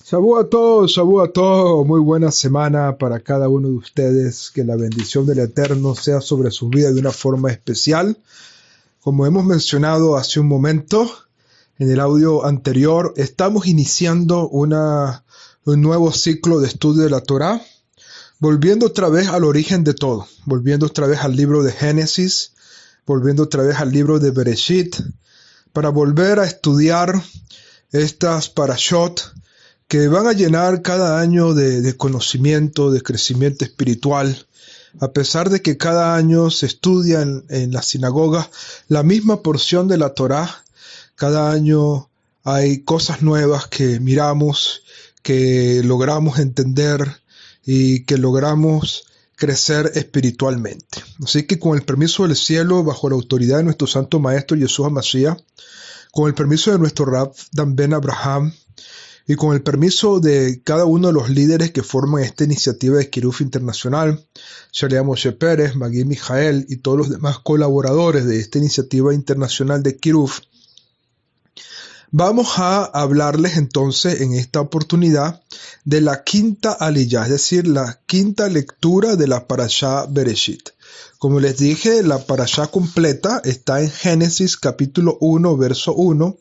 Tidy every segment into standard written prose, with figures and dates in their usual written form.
Shabua todo, muy buena semana para cada uno de ustedes, que la bendición del Eterno sea sobre su vida de una forma especial. Como hemos mencionado hace un momento en el audio anterior, estamos iniciando un nuevo ciclo de estudio de la Torá, volviendo otra vez al origen de todo, volviendo otra vez al libro de Génesis, volviendo otra vez al libro de Bereshit, para volver a estudiar estas parashot que van a llenar cada año de conocimiento, de crecimiento espiritual, a pesar de que cada año se estudia en la sinagoga la misma porción de la Torá. Cada año hay cosas nuevas que miramos, que logramos entender y que logramos crecer espiritualmente. Así que con el permiso del cielo, bajo la autoridad de nuestro santo maestro Yeshua Mashiach, con el permiso de nuestro Rab Dan Ben Abraham, y con el permiso de cada uno de los líderes que forman esta iniciativa de Kiruf Internacional, Shalea Moshe Pérez, Magui Mijael y todos los demás colaboradores de esta iniciativa internacional de Kiruf, vamos a hablarles entonces en esta oportunidad de la quinta aliyá, es decir, la quinta lectura de la Parashá Bereshit. Como les dije, la Parashá completa está en Génesis capítulo 1, verso 1,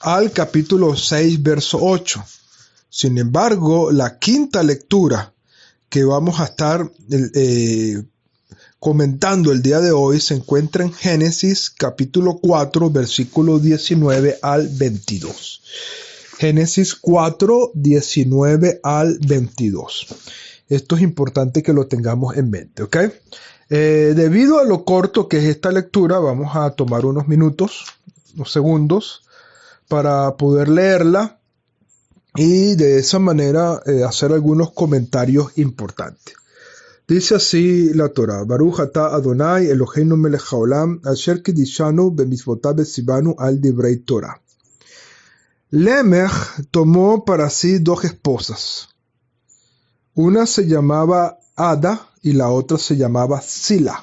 al capítulo 6, verso 8. Sin embargo, la quinta lectura que vamos a estar comentando el día de hoy se encuentra en Génesis capítulo 4, versículo 19 al 22. Génesis 4, 19 al 22. Esto es importante que lo tengamos en mente, ¿ok? Debido a lo corto que es esta lectura, vamos a tomar unos minutos, unos segundos, para poder leerla y de esa manera hacer algunos comentarios importantes. Dice así la Torá: Baruch atah Adonai Eloheinu melech haolam asher kidishanu bemitzvotav betzivanu al divrei Torah. Lemech tomó para sí dos esposas. Una se llamaba Ada y la otra se llamaba Sila.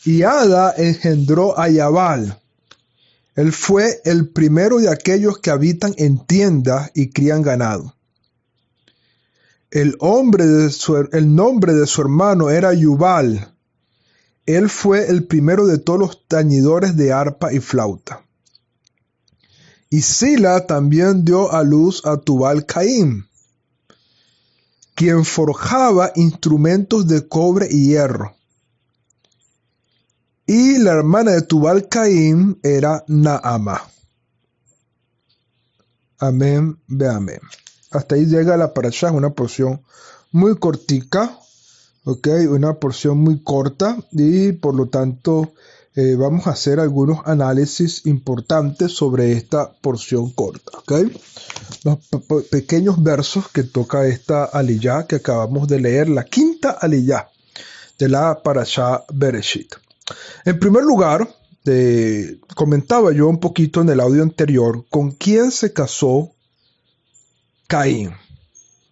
Y Ada engendró a Yabal. Él fue el primero de aquellos que habitan en tiendas y crían ganado. El nombre de su hermano era Yubal. Él fue el primero de todos los tañidores de arpa y flauta. Y Sila también dio a luz a Tubal Caín, quien forjaba instrumentos de cobre y hierro. Y la hermana de Tubal Caín era Naama. Amén, ve amén. Hasta ahí llega la parashá, una porción muy cortica, ¿ok? Una porción muy corta y por lo tanto vamos a hacer algunos análisis importantes sobre esta porción corta, ¿ok? Los pequeños versos que toca esta aliyá que acabamos de leer, la quinta aliyá de la parashá Bereshit. En primer lugar, comentaba yo un poquito en el audio anterior con quién se casó Caín.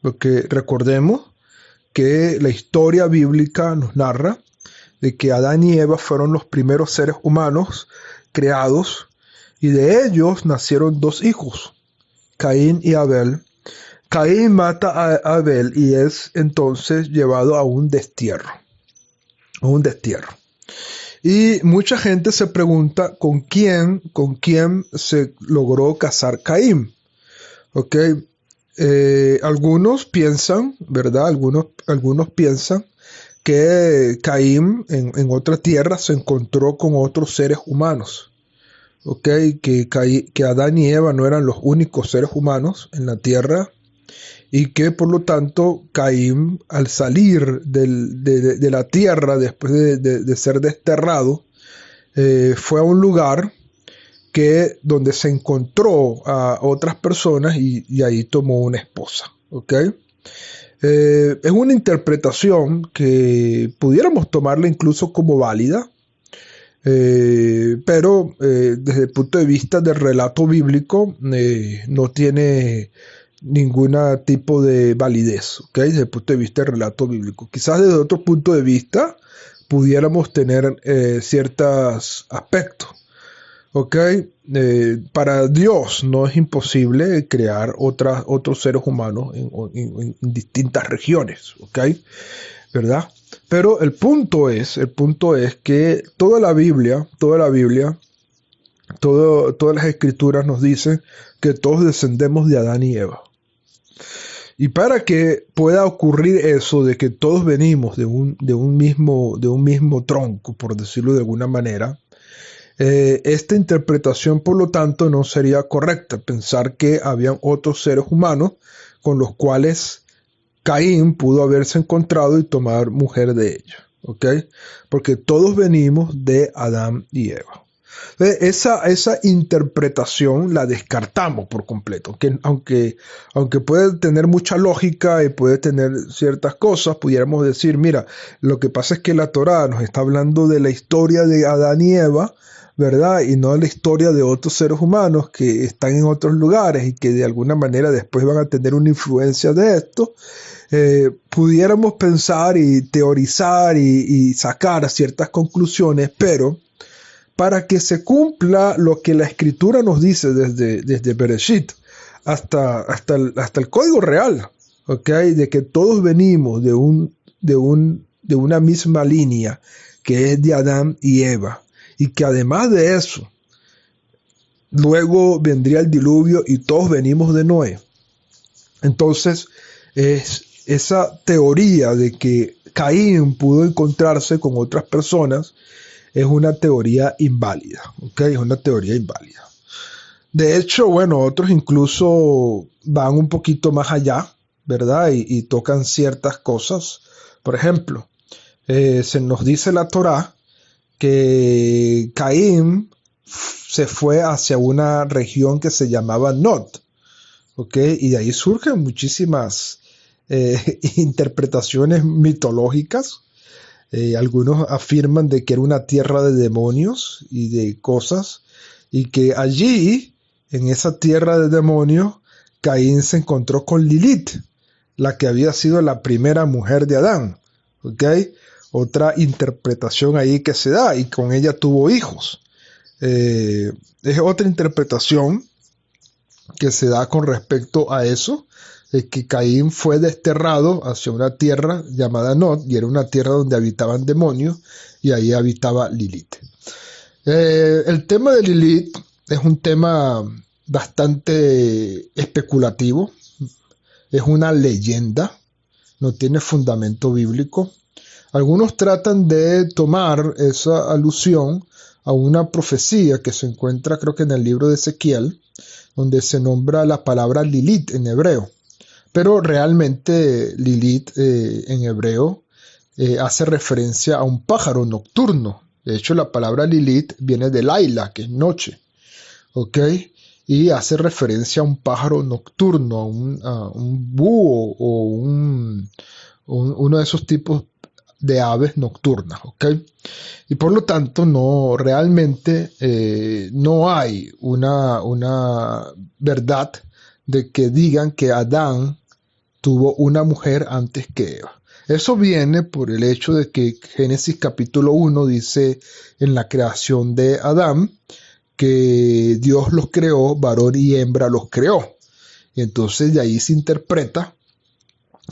Porque recordemos que la historia bíblica nos narra de que Adán y Eva fueron los primeros seres humanos creados y de ellos nacieron dos hijos, Caín y Abel. Caín mata a Abel y es entonces llevado a un destierro. Y mucha gente se pregunta con quién se logró casar Caín. ¿Ok? Algunos piensan, ¿verdad? Algunos piensan que Caín en otra tierra se encontró con otros seres humanos. ¿Ok? Que Adán y Eva no eran los únicos seres humanos en la tierra y que por lo tanto Caín, al salir de la tierra después de ser desterrado, fue a un lugar donde se encontró a otras personas y ahí tomó una esposa. ¿Ok? Es una interpretación que pudiéramos tomarla incluso como válida, pero desde el punto de vista del relato bíblico no tiene ningún tipo de validez, ¿ok? Desde el punto de vista del relato bíblico. Quizás desde otro punto de vista pudiéramos tener ciertos aspectos. ¿ok? Para Dios no es imposible crear otros seres humanos en distintas regiones, ¿ok? ¿Verdad? Pero el punto es que todas las escrituras nos dicen que todos descendemos de Adán y Eva. Y para que pueda ocurrir eso de que todos venimos de un mismo tronco, por decirlo de alguna manera, esta interpretación, por lo tanto, no sería correcta. Pensar que habían otros seres humanos con los cuales Caín pudo haberse encontrado y tomar mujer de ellos, ¿ok? Porque todos venimos de Adán y Eva. Esa interpretación la descartamos por completo, que aunque puede tener mucha lógica y puede tener ciertas cosas, pudiéramos decir, mira, lo que pasa es que la Torá nos está hablando de la historia de Adán y Eva, ¿verdad? Y no de la historia de otros seres humanos que están en otros lugares y que de alguna manera después van a tener una influencia de esto. Pudiéramos pensar y teorizar y sacar ciertas conclusiones, pero para que se cumpla lo que la escritura nos dice desde Bereshit hasta el código real, ¿okay? De que todos venimos de una misma línea que es de Adán y Eva, y que además de eso luego vendría el diluvio y todos venimos de Noé. Entonces esa teoría de que Caín pudo encontrarse con otras personas es una teoría inválida, ¿ok? Es una teoría inválida. De hecho, bueno, otros incluso van un poquito más allá, ¿verdad? Y tocan ciertas cosas. Por ejemplo, se nos dice la Torá que Caín se fue hacia una región que se llamaba Nod, ¿ok? Y de ahí surgen muchísimas interpretaciones mitológicas. Algunos afirman de que era una tierra de demonios y de cosas, y que allí, en esa tierra de demonios, Caín se encontró con Lilith, la que había sido la primera mujer de Adán, ¿ok? Otra interpretación ahí que se da, y con ella tuvo hijos. Es otra interpretación que se da con respecto a eso, de que Caín fue desterrado hacia una tierra llamada Nod, y era una tierra donde habitaban demonios, y ahí habitaba Lilith. El tema de Lilith es un tema bastante especulativo, es una leyenda, no tiene fundamento bíblico. Algunos tratan de tomar esa alusión a una profecía que se encuentra, creo que en el libro de Ezequiel, donde se nombra la palabra Lilith en hebreo. Pero realmente Lilith en hebreo hace referencia a un pájaro nocturno. De hecho, la palabra Lilith viene de Laila, que es noche, ¿ok? Y hace referencia a un pájaro nocturno, a un búho o uno de esos tipos de aves nocturnas, ¿ok? Y por lo tanto, realmente no hay una verdad de que digan que Adán tuvo una mujer antes que Eva. Eso viene por el hecho de que Génesis capítulo 1 dice en la creación de Adán que Dios los creó, varón y hembra los creó. Y entonces de ahí se interpreta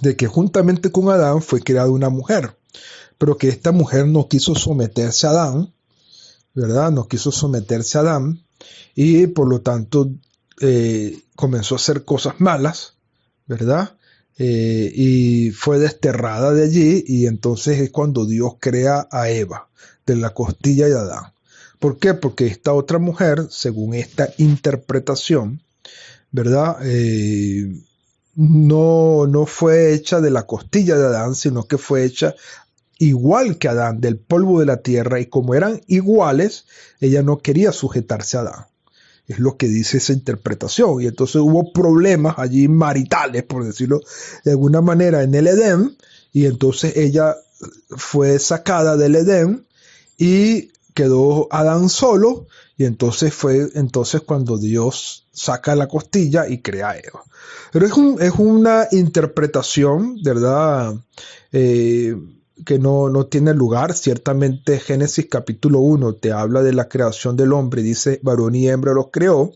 de que juntamente con Adán fue creada una mujer, pero que esta mujer no quiso someterse a Adán, ¿verdad? No quiso someterse a Adán, y por lo tanto comenzó a hacer cosas malas, ¿verdad? Y fue desterrada de allí, y entonces es cuando Dios crea a Eva de la costilla de Adán. ¿Por qué? Porque esta otra mujer, según esta interpretación, ¿verdad? No fue hecha de la costilla de Adán, sino que fue hecha igual que Adán, del polvo de la tierra, y como eran iguales, ella no quería sujetarse a Adán. Es lo que dice esa interpretación. Y entonces hubo problemas allí maritales, por decirlo de alguna manera, en el Edén. Y entonces ella fue sacada del Edén y quedó Adán solo. Y entonces fue cuando Dios saca la costilla y crea a Eva. Pero es una interpretación, ¿verdad? no tiene lugar. Ciertamente Génesis capítulo 1 te habla de la creación del hombre, dice varón y hembra los creó,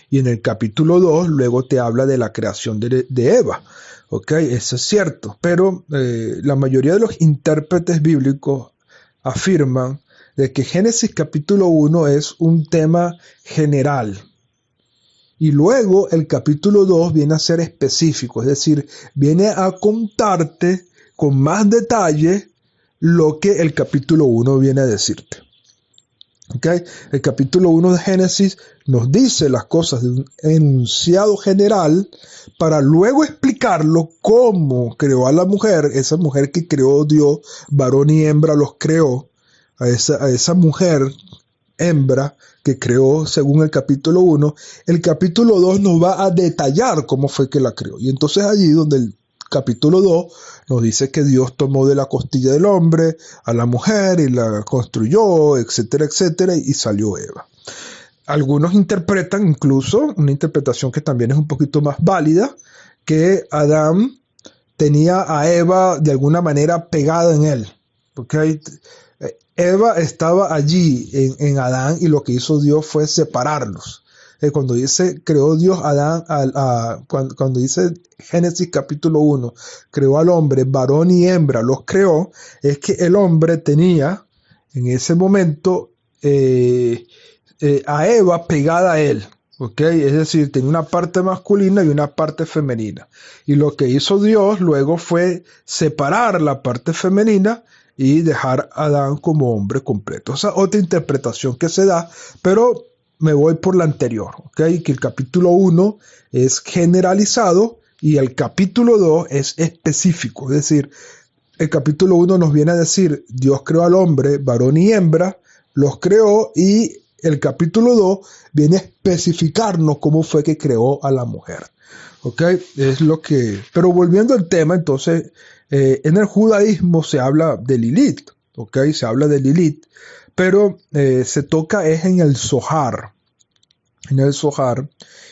y en el capítulo 2 luego te habla de la creación de Eva. Ok, eso es cierto, pero la mayoría de los intérpretes bíblicos afirman de que Génesis capítulo 1 es un tema general. Y luego el capítulo 2 viene a ser específico, es decir, viene a contarte con más detalle lo que el capítulo 1 viene a decirte. ¿Okay? El capítulo 1 de Génesis nos dice las cosas de un enunciado general para luego explicarlo cómo creó a la mujer, esa mujer que creó Dios, varón y hembra los creó, a esa mujer hembra que creó según el capítulo 1, el capítulo 2 nos va a detallar cómo fue que la creó. Y entonces allí donde el capítulo 2 nos dice que Dios tomó de la costilla del hombre a la mujer y la construyó, etcétera, etcétera, y salió Eva. Algunos interpretan incluso, una interpretación que también es un poquito más válida, que Adán tenía a Eva de alguna manera pegada en él. ¿Okay? Eva estaba allí en Adán y lo que hizo Dios fue separarlos. Cuando dice creó Dios Adán, cuando dice Génesis capítulo 1, creó al hombre, varón y hembra los creó, es que el hombre tenía en ese momento a Eva pegada a él. ¿Okay? Es decir, tenía una parte masculina y una parte femenina. Y lo que hizo Dios luego fue separar la parte femenina y dejar a Adán como hombre completo. Esa es otra interpretación que se da, pero me voy por la anterior, ¿okay? Que el capítulo 1 es generalizado y el capítulo 2 es específico. Es decir, el capítulo 1 nos viene a decir, Dios creó al hombre, varón y hembra, los creó, y el capítulo 2 viene a especificarnos cómo fue que creó a la mujer. ¿Okay? Es lo que... Pero volviendo al tema, entonces, en el judaísmo se habla de Lilith, ¿okay? Se habla de Lilith, pero se toca es en el Zohar. En el Zohar.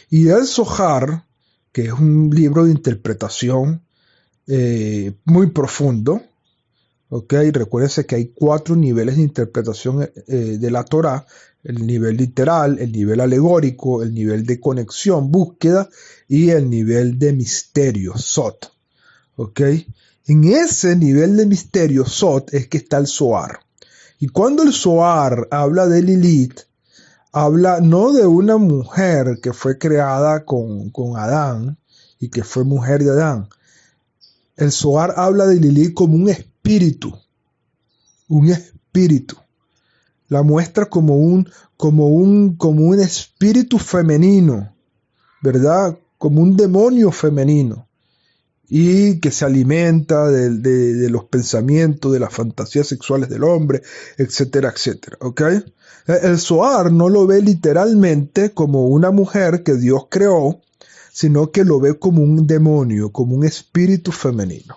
Y el Zohar, que es un libro de interpretación muy profundo, ¿okay? Recuérdense que hay 4 niveles de interpretación de la Torá: el nivel literal, el nivel alegórico, el nivel de conexión, búsqueda, y el nivel de misterio, Sot. ¿Okay? En ese nivel de misterio, Sot, es que está el Zohar. Y cuando el Zohar habla de Lilith, habla no de una mujer que fue creada con Adán y que fue mujer de Adán. El Zohar habla de Lilith como un espíritu. Un espíritu. La muestra como un espíritu femenino, ¿verdad? Como un demonio femenino, y que se alimenta de los pensamientos, de las fantasías sexuales del hombre, etcétera, etcétera. ¿Okay? El Zohar no lo ve literalmente como una mujer que Dios creó, sino que lo ve como un demonio, como un espíritu femenino.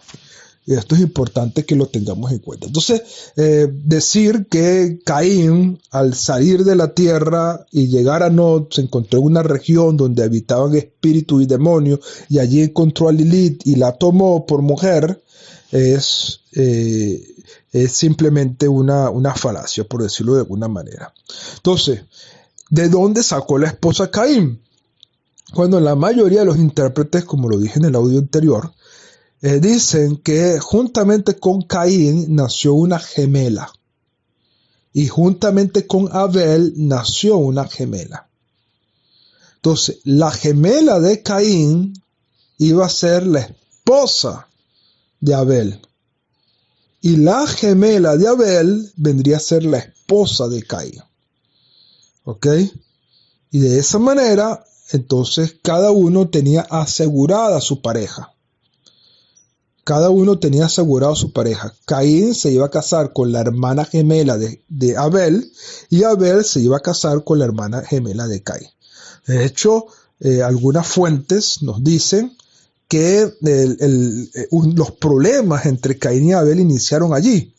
Y esto es importante que lo tengamos en cuenta. Entonces, decir que Caín, al salir de la tierra y llegar a Nod, se encontró en una región donde habitaban espíritus y demonios, y allí encontró a Lilith y la tomó por mujer, es simplemente una falacia, por decirlo de alguna manera. Entonces, ¿de dónde sacó la esposa Caín? Cuando la mayoría de los intérpretes, como lo dije en el audio anterior, dicen que juntamente con Caín nació una gemela, y juntamente con Abel nació una gemela. Entonces, la gemela de Caín iba a ser la esposa de Abel, y la gemela de Abel vendría a ser la esposa de Caín. ¿Ok? Y de esa manera, entonces, cada uno tenía asegurada a su pareja. Cada uno tenía asegurado a su pareja. Caín se iba a casar con la hermana gemela de Abel, y Abel se iba a casar con la hermana gemela de Caín. De hecho, algunas fuentes nos dicen que los problemas entre Caín y Abel iniciaron allí,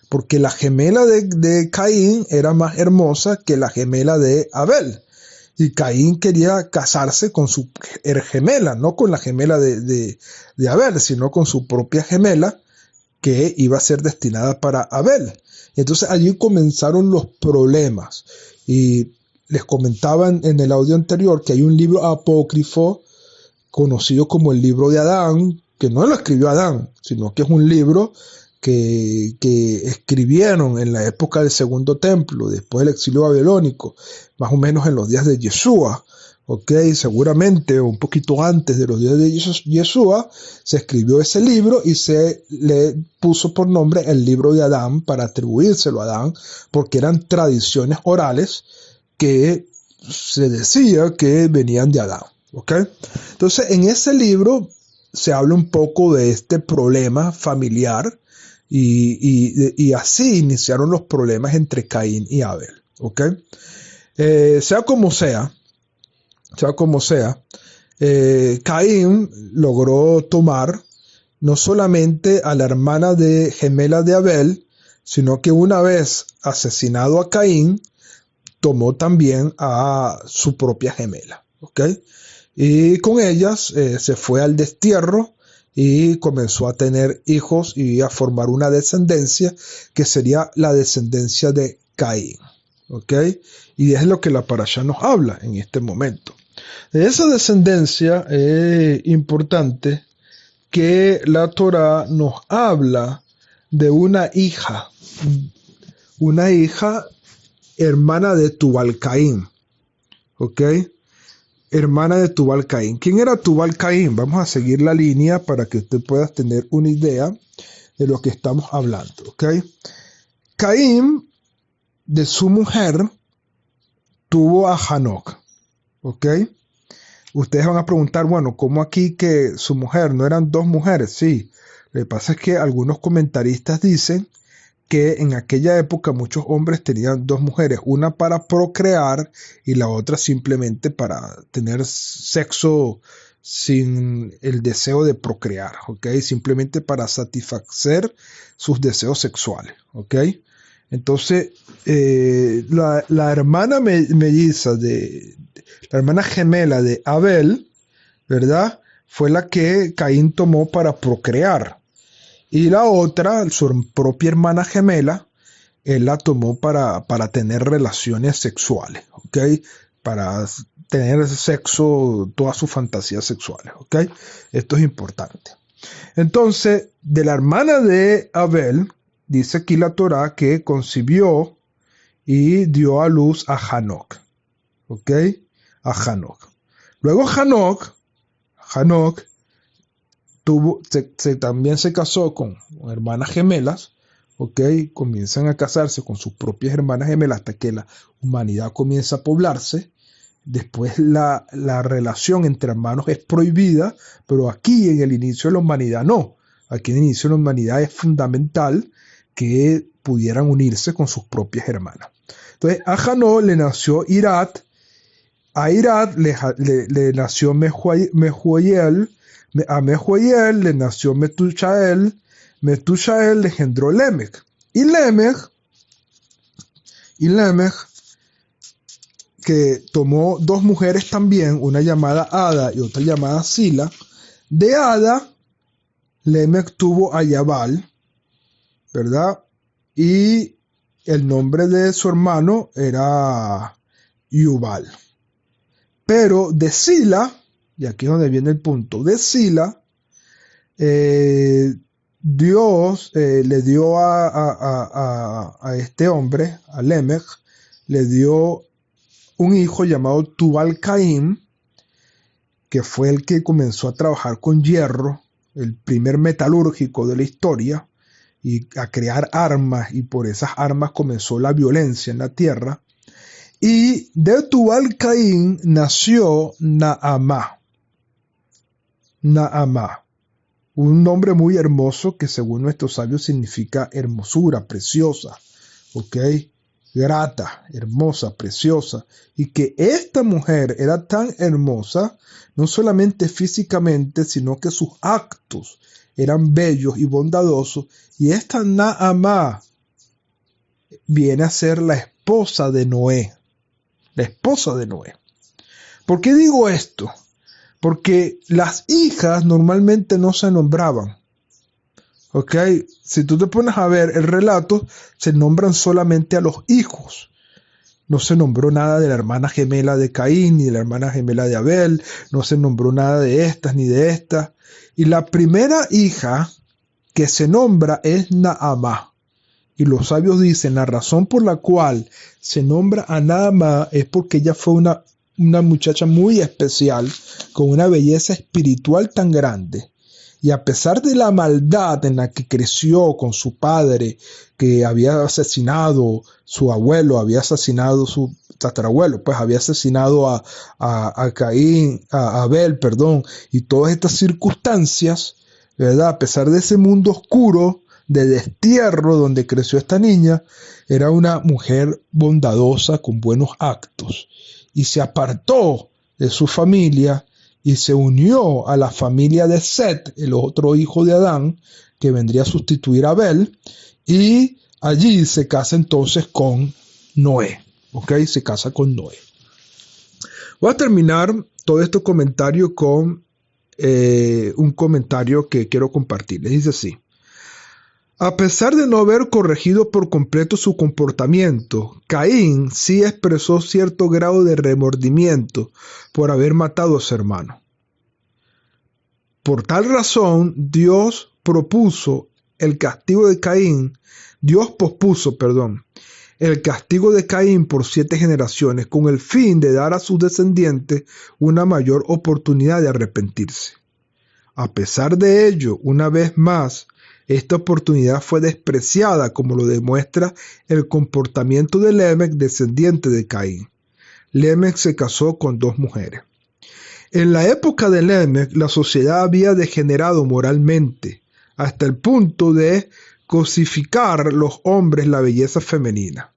porque la gemela de Caín era más hermosa que la gemela de Abel. Y Caín quería casarse con su gemela, no con la gemela de Abel, sino con su propia gemela, que iba a ser destinada para Abel. Entonces allí comenzaron los problemas. Y les comentaba en el audio anterior que hay un libro apócrifo conocido como el libro de Adán, que no lo escribió Adán, sino que es un libro que escribieron en la época del Segundo Templo, después del exilio babilónico, más o menos en los días de Yeshua. Seguramente un poquito antes de los días de Yeshua se escribió ese libro y se le puso por nombre el libro de Adán para atribuírselo a Adán, porque eran tradiciones orales que se decía que venían de Adán. Entonces en ese libro se habla un poco de este problema familiar y así iniciaron los problemas entre Caín y Abel. Sea como sea, Caín logró tomar no solamente a la hermana gemela de Abel, sino que una vez asesinado a Caín, tomó también a su propia gemela. Y con ellas se fue al destierro y comenzó a tener hijos y a formar una descendencia que sería la descendencia de Caín. Y es lo que la parashá nos habla en este momento. De esa descendencia es importante que la Torá nos habla de una hija hermana de Tubal-Caín. Hermana de Tubal-Caín. ¿Quién era Tubal-Caín? Vamos a seguir la línea para que usted pueda tener una idea de lo que estamos hablando. Caín, de su mujer, tuvo a Hanoc. Ustedes van a preguntar, bueno, ¿cómo aquí que su mujer no eran dos mujeres? Sí, lo que pasa es que algunos comentaristas dicen que en aquella época muchos hombres tenían dos mujeres, una para procrear y la otra simplemente para tener sexo sin el deseo de procrear, simplemente para satisfacer sus deseos sexuales. Entonces, la hermana melliza la hermana gemela de Abel, ¿verdad? Fue la que Caín tomó para procrear. Y la otra, su propia hermana gemela, él la tomó para tener relaciones sexuales, para tener sexo, todas sus fantasías sexuales, Esto es importante. Entonces, de la hermana de Abel, dice aquí la Torá que concibió y dio a luz a Hanoc, a Hanoc. Luego Hanoc también se casó con hermanas gemelas, comienzan a casarse con sus propias hermanas gemelas hasta que la humanidad comienza a poblarse. Después la relación entre hermanos es prohibida, pero aquí en el inicio de la humanidad no. Aquí en el inicio de la humanidad es fundamental que pudieran unirse con sus propias hermanas. Entonces a Hanoc le nació Irat, a Irat le nació Mehuiel, a Mehuiel le nació Metushael, Metushael le engendró Lemech, y Lemech, que tomó dos mujeres también, una llamada Ada y otra llamada Sila. De Ada, Lemech tuvo a Yabal, ¿verdad? Y el nombre de su hermano era Yubal. Pero de Sila, y aquí es donde viene el punto, de Sila, Dios le dio a este hombre, a Lemech, le dio un hijo llamado Tubal-Caín, que fue el que comenzó a trabajar con hierro, el primer metalúrgico de la historia, y a crear armas, y por esas armas comenzó la violencia en la tierra. Y de Tubal-Caín nació Naamá, un nombre muy hermoso que según nuestros sabios significa hermosura, preciosa, grata, hermosa, preciosa, y que esta mujer era tan hermosa, no solamente físicamente, sino que sus actos eran bellos y bondadosos, y esta Naamá viene a ser la esposa de Noé. ¿Por qué digo esto? Porque las hijas normalmente no se nombraban, ¿Ok? Si tú te pones a ver el relato, se nombran solamente a los hijos. No se nombró nada de la hermana gemela de Caín, ni de la hermana gemela de Abel, no se nombró nada de estas ni de estas. Y la primera hija que se nombra es Naamá. Y los sabios dicen, la razón por la cual se nombra a Naamá es porque ella fue una muchacha muy especial, con una belleza espiritual tan grande. Y a pesar de la maldad en la que creció con su padre, que había asesinado su abuelo, había asesinado su tatarabuelo, pues había asesinado a Caín, a Abel, perdón, y todas estas circunstancias, ¿verdad? A pesar de ese mundo oscuro, de destierro donde creció esta niña, era una mujer bondadosa con buenos actos y se apartó de su familia y se unió a la familia de Set, el otro hijo de Adán, que vendría a sustituir a Abel, y allí se casa entonces con Noé, ¿ok? Se casa con Noé. Voy a terminar todo este comentario con un comentario que quiero compartirles. Dice así: a pesar de no haber corregido por completo su comportamiento, Caín sí expresó cierto grado de remordimiento por haber matado a su hermano. Por tal razón, Dios pospuso el castigo de Caín por 7 generaciones, con el fin de dar a sus descendientes una mayor oportunidad de arrepentirse. A pesar de ello, una vez más, esta oportunidad fue despreciada, como lo demuestra el comportamiento de Lamec, descendiente de Caín. Lamec se casó con 2 mujeres. En la época de Lamec, la sociedad había degenerado moralmente, hasta el punto de cosificar los hombres la belleza femenina,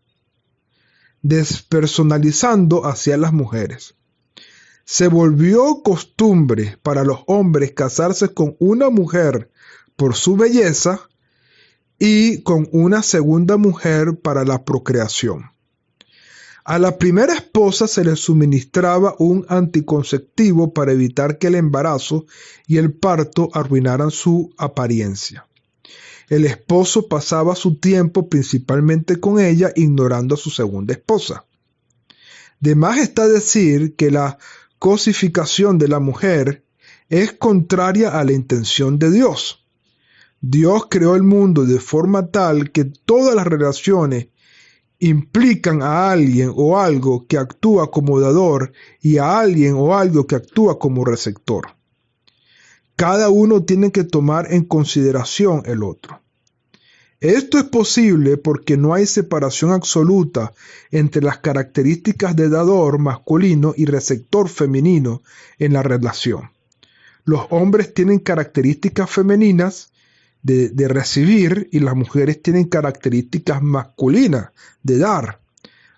despersonalizando hacia las mujeres. Se volvió costumbre para los hombres casarse con una mujer por su belleza y con una segunda mujer para la procreación. A la primera esposa se le suministraba un anticonceptivo para evitar que el embarazo y el parto arruinaran su apariencia. El esposo pasaba su tiempo principalmente con ella, ignorando a su segunda esposa. De más está decir que la cosificación de la mujer es contraria a la intención de Dios. Dios creó el mundo de forma tal que todas las relaciones implican a alguien o algo que actúa como dador y a alguien o algo que actúa como receptor. Cada uno tiene que tomar en consideración el otro. Esto es posible porque no hay separación absoluta entre las características de dador masculino y receptor femenino en la relación. Los hombres tienen características femeninas de recibir y las mujeres tienen características masculinas de dar.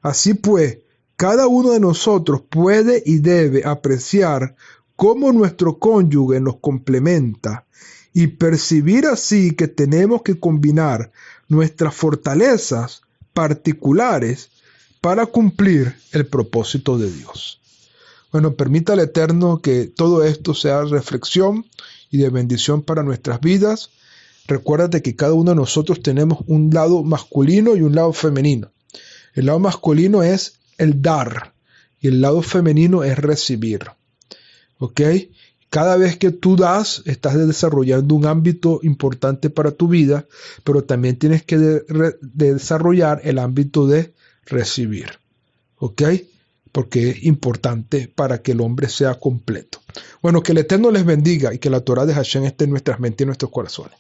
Así pues, cada uno de nosotros puede y debe apreciar cómo nuestro cónyuge nos complementa y percibir así que tenemos que combinar nuestras fortalezas particulares para cumplir el propósito de Dios. Bueno, permita al Eterno que todo esto sea reflexión y de bendición para nuestras vidas. Recuérdate que cada uno de nosotros tenemos un lado masculino y un lado femenino. El lado masculino es el dar y el lado femenino es recibir. ¿Ok? Cada vez que tú das, estás desarrollando un ámbito importante para tu vida, pero también tienes que desarrollar el ámbito de recibir. ¿Ok? Porque es importante para que el hombre sea completo. Bueno, que el Eterno les bendiga y que la Torah de Hashem esté en nuestras mentes y en nuestros corazones.